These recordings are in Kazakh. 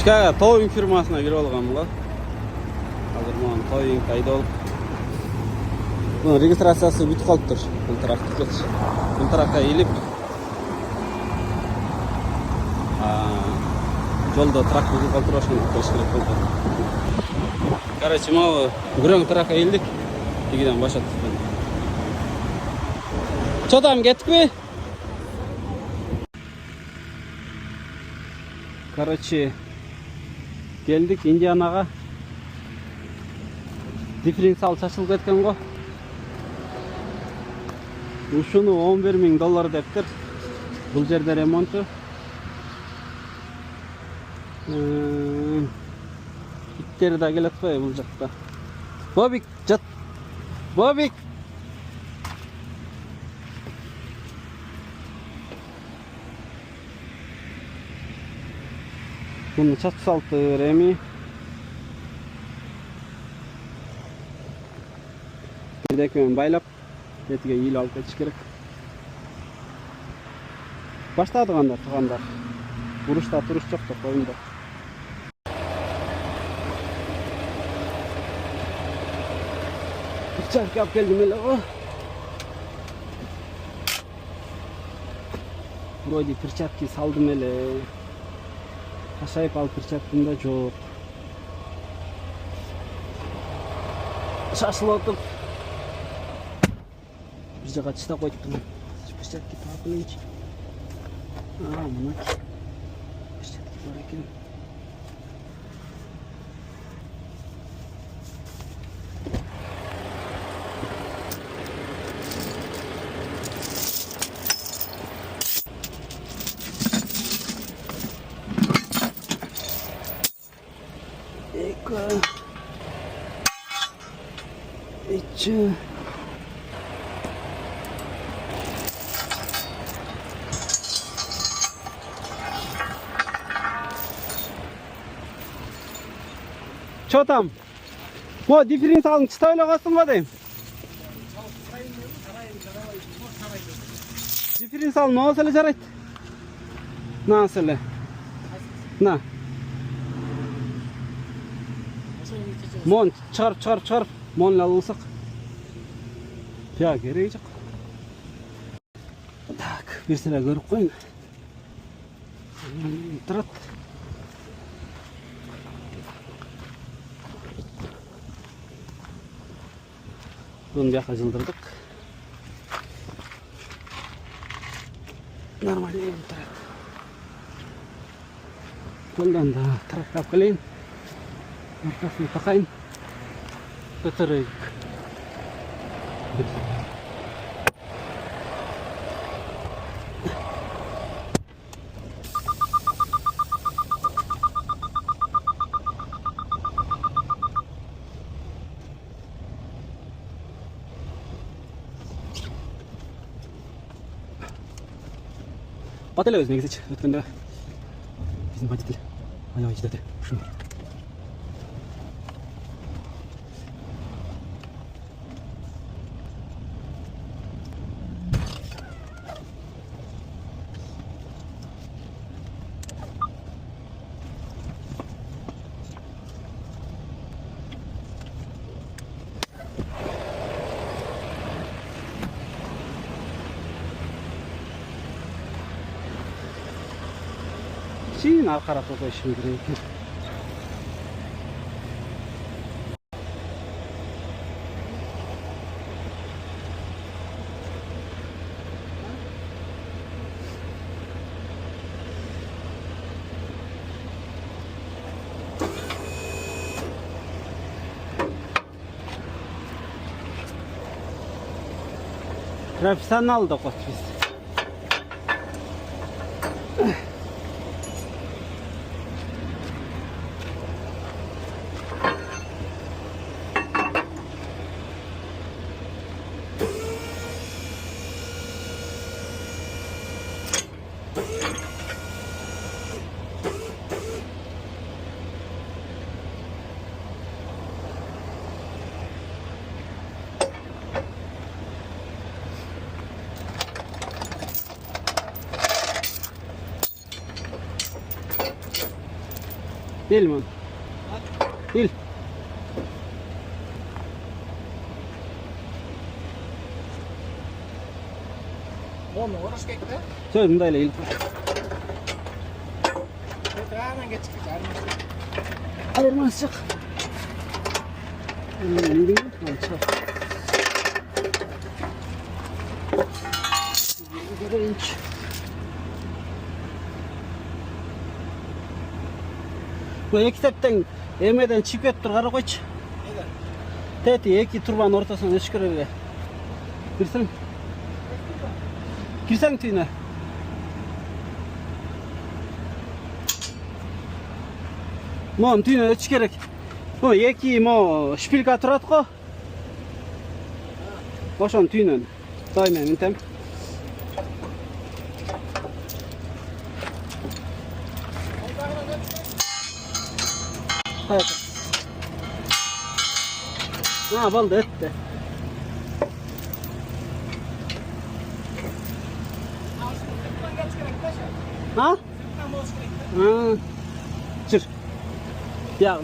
Чикаго тowing фирмасына кирип алгам го. Азыр мына towing айдалып. Бунун регистрациясы бүтүп калыптыр. Бул трактор. Бул тракка илип жолдо трактор бүтүп калыптыр, ошону кылыш керек болду. Короче, могу күрөң тракка илдик. Игиден баштап. Чо там кеттикпи? Короче, келдик Индианага. Дифференциал чачылып кеткен го. Ушуну $11,000 дептир. Бул жерде ремонту. Иттери да келет кой бул жакта. Бобик, жат. Бобик. Bunu çatı saltı remi. Girdekmen baylap ketiga iyil alıp ketiş керек. Başladıganдар, tugandar. Uruşta turuş çok da koyunda. Perçapka alып келдим эле го. Вроде перчатки салдым эле. Кашайып алып перчаткам да жок. Шашылып отуруп бир жака чыта койдум. Перчатки таап элейинчи. Мына перчатки бар экен. İçi. Ço tam? Bu differentialın çıta öyle kalsın mı diyeyim? Differential ne olsa жарайт? Nasıl? Na? Мон чыгарып мон алсак. Ya gereği yok. Так, bir sıra görüp koyun. Trat. Bunu bir жылдырдык. Нормально тrat. Bundan da trat alып келейин. Arkasını takayım. Götüreyim. Батылы өзіне кезеч. Өткенде біздің водитель аяғы жетеді. Шын. Çin arkara koyuşum gerekiyor. Profesyonel da koşuyoruz. Bil mi? Bil. Onu uğraş gekti. Söyle bundayla il. Hemen geçtik. Ayırmaz çık. Yürü. Çık. Inç. Bu iki tepten emeden çip ettir qara qo'ychi. Teti iki turbanın ortasına eshikirga. Kirsin. Kirsang tuyna. Mon tuyna o'tish kerak. Bu iki mo shpilka turadi-ku. Boshon tuynan. Doim mintam. Hayır. Ha, baldı etti. Ha? Ha. Çır. Ya.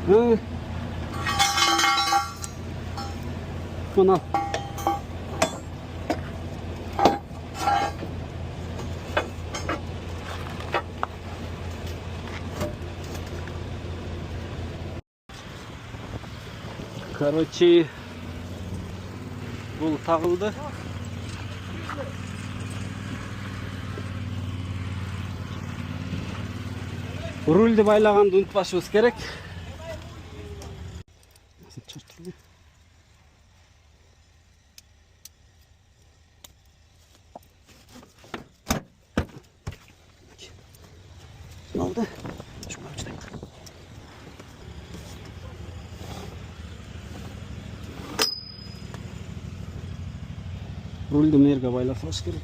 Ha. Bunu al. Короче, бұл тағылды. Рульді байлағанды ұмытпашымыз керек. Ne oldu? Şuna uçtayım. Rulді мерге байласаш керек.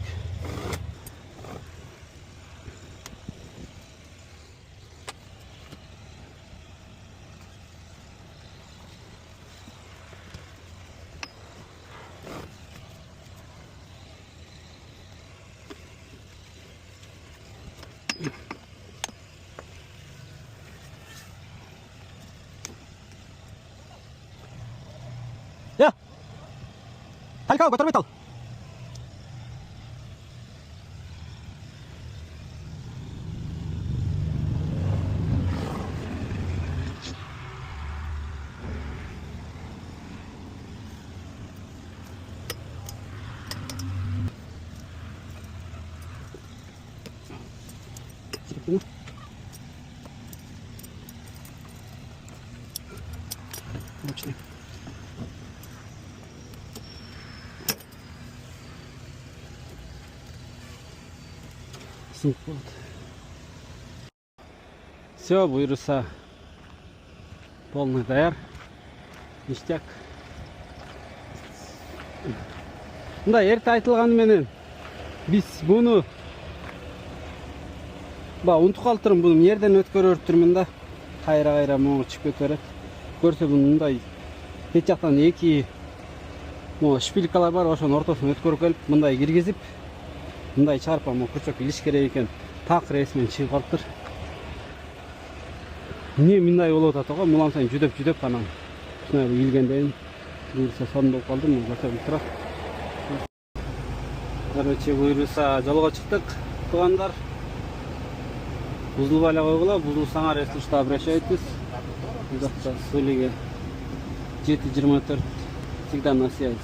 Ya. Talka götürmey tal. Bunu. Açayım. Вот. Все, бұйырса полный даяр. Ништяк. Мында ерте айтылғанменен біз бұны ұнтып қалдырмын, бұны жерден өткөріп тұрмын да. Қайра моңы чіп өткөріп. Көрсе бұндай бет жақтан екі шпилькалар бар, ошоның ортасын өткөріп келіп, мындай киргизип, мындай чарпа күрчөк илиш керек екен. Так ресмен чыгып калыптыр. Не мындай болуп атат го, мулам сайын жүдөп анан. Ушундай илгенден буйруса сон болуп калдым, жасап турат. Короче, буйруса жолго чыктык, туугандар. Бузулуп эле койгула, бузулсаңар если что обращайтесь. Бузакта Сулиге 724 всегда на связи.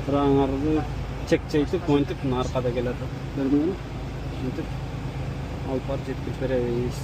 Тұраңарды чек-чейтіп, мойынтып, арқада келеді. Көрмейін? Жүйтіп, алып бар жеткіп береміз.